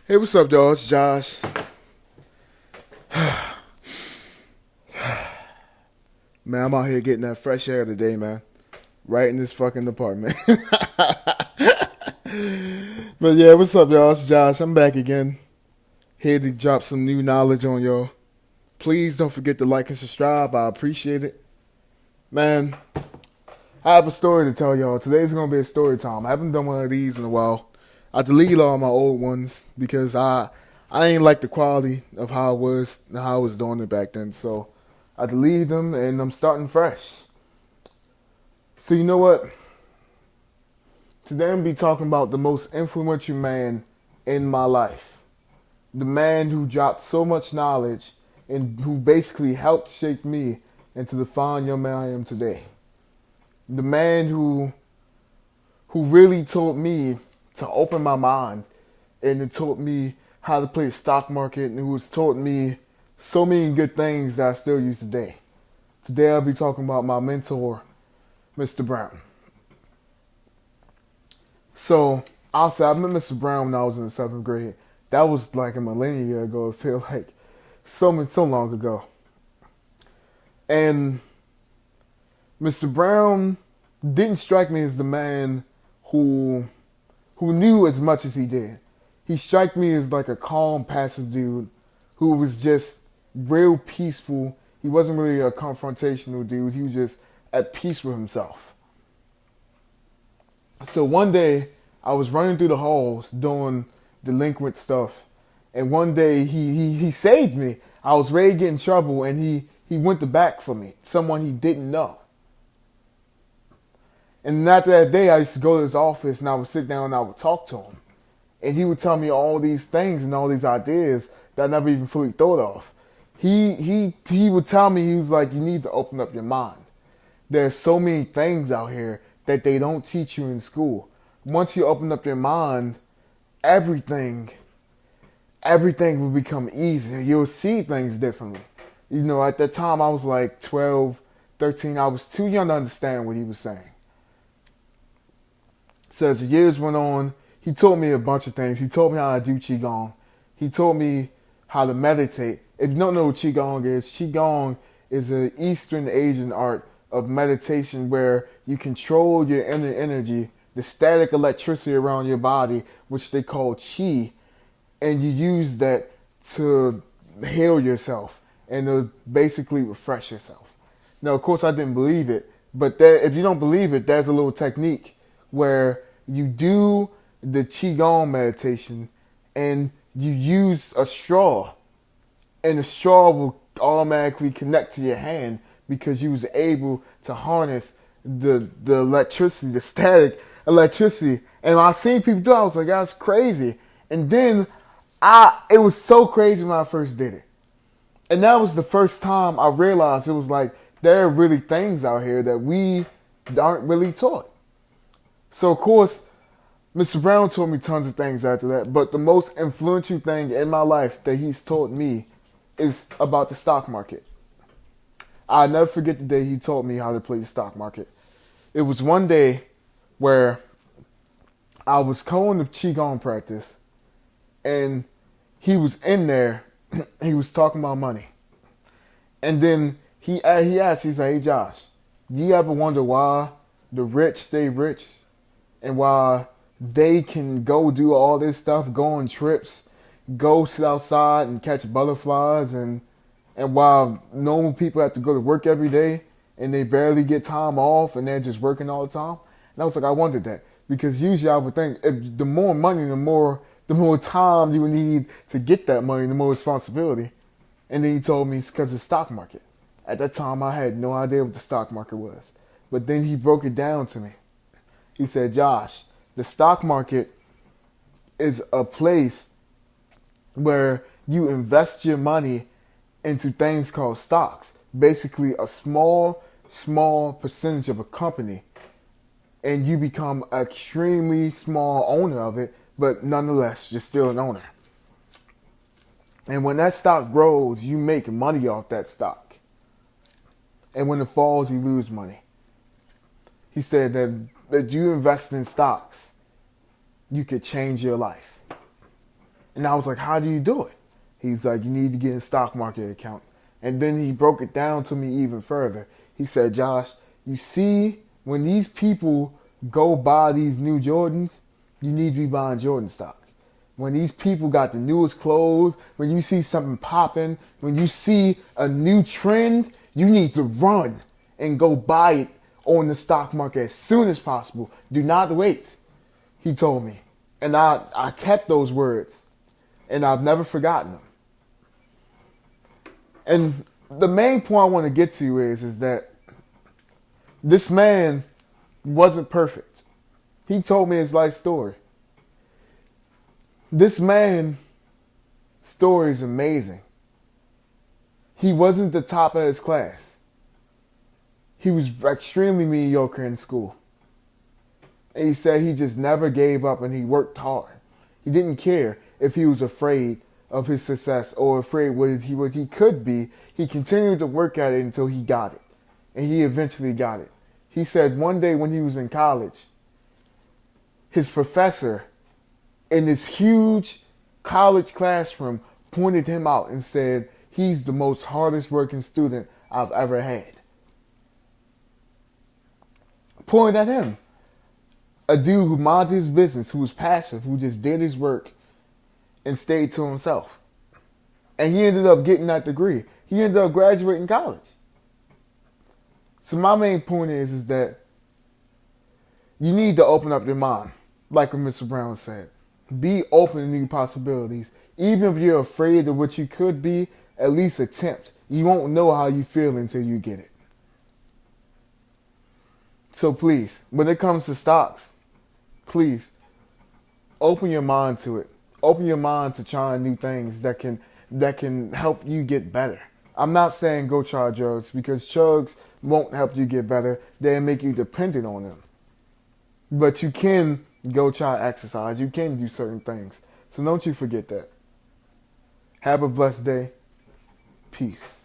Hey, what's up, y'all? It's Josh. Man, I'm out here getting that fresh air today, man. Right in this fucking apartment. But yeah, what's up, y'all? It's Josh. I'm back again. Here to drop some new knowledge on y'all. Please don't forget to like and subscribe. I appreciate it. Man, I have a story to tell y'all. Today's gonna be a story time. I haven't done one of these in a while. I deleted all my old ones because I ain't like the quality of how I was doing it back then. So I deleted them and I'm starting fresh. So you know what? Today I'm gonna be talking about the most influential man in my life. The man who dropped so much knowledge and who basically helped shape me into the fine young man I am today. The man who really taught me to open my mind and it taught me how to play the stock market and who has taught me so many good things that I still use today. Today I'll be talking about my mentor, Mr. Brown. So I'll say I met Mr. Brown when I was in the seventh grade. That was like a millennia ago. It feels like so long ago. And Mr. Brown didn't strike me as the man who who knew as much as he did. He struck me as like a calm, passive dude who was just real peaceful. He wasn't really a confrontational dude. He was just at peace with himself. So one day I was running through the halls doing delinquent stuff, and one day he saved me. I was ready to get in trouble, and he went to bat for me. Someone he didn't know. And after that day, I used to go to his office and I would sit down and I would talk to him. And he would tell me all these things and all these ideas that I never even fully thought of. He would tell me, he was like, you need to open up your mind. There's so many things out here that they don't teach you in school. Once you open up your mind, everything everything will become easier. You'll see things differently. You know, at that time I was like 12, 13. I was too young to understand what he was saying. So as the years went on, he taught me a bunch of things. He taught me how to do Qigong. He taught me how to meditate. If you don't know what Qigong is an Eastern Asian art of meditation where you control your inner energy, the static electricity around your body, which they call Qi, and you use that to heal yourself and to basically refresh yourself. Now, of course, I didn't believe it, but if you don't believe it, there's a little technique where you do the Qigong meditation and you use a straw, and the straw will automatically connect to your hand because you was able to harness the electricity, the static electricity. And I seen people do it, I was like, that's crazy. And then it was so crazy when I first did it. And that was the first time I realized it was like there are really things out here that we aren't really taught. So of course, Mr. Brown taught me tons of things after that, but the most influential thing in my life that he's taught me is about the stock market. I'll never forget the day he taught me how to play the stock market. It was one day where I was going to Qigong practice and he was in there, he was talking about money. And then he asked, he's like, hey Josh, do you ever wonder why the rich stay rich and why they can go do all this stuff, go on trips, go sit outside and catch butterflies, and while normal people have to go to work every day and they barely get time off and they're just working all the time? And I was like, I wondered that because usually I would think if the more money, the more time you would need to get that money, the more responsibility. And then he told me it's because of the stock market. At that time, I had no idea what the stock market was. But then he broke it down to me. He said, Josh, the stock market is a place where you invest your money into things called stocks. Basically, a small percentage of a company. And you become an extremely small owner of it, but nonetheless, you're still an owner. And when that stock grows, you make money off that stock. And when it falls, you lose money. He said that you invest in stocks, you could change your life. And I was like, how do you do it? He's like, you need to get a stock market account. And then he broke it down to me even further. He said, Josh, you see, when these people go buy these new Jordans, you need to be buying Jordan stock. When these people got the newest clothes, when you see something popping, when you see a new trend, you need to run and go buy it on the stock market as soon as possible. Do not wait, he told me. And I kept those words, and I've never forgotten them. And the main point I want to get to is that this man wasn't perfect. He told me his life story. This man's story is amazing. He wasn't the top of his class. He was extremely mediocre in school. And he said he just never gave up and he worked hard. He didn't care if he was afraid of his success or afraid what he could be. He continued to work at it until he got it. And he eventually got it. He said one day when he was in college, his professor in this huge college classroom pointed him out and said, he's the most hardest working student I've ever had. Pointed at him. A dude who minded his business, who was passive, who just did his work and stayed to himself. And he ended up getting that degree. He ended up graduating college. So my main point is that you need to open up your mind, like what Mr. Brown said. Be open to new possibilities. Even if you're afraid of what you could be, at least attempt. You won't know how you feel until you get it. So please, when it comes to stocks, please open your mind to it. Open your mind to trying new things that can help you get better. I'm not saying go try drugs, because drugs won't help you get better. They'll make you dependent on them. But you can go try exercise. You can do certain things. So don't you forget that. Have a blessed day. Peace.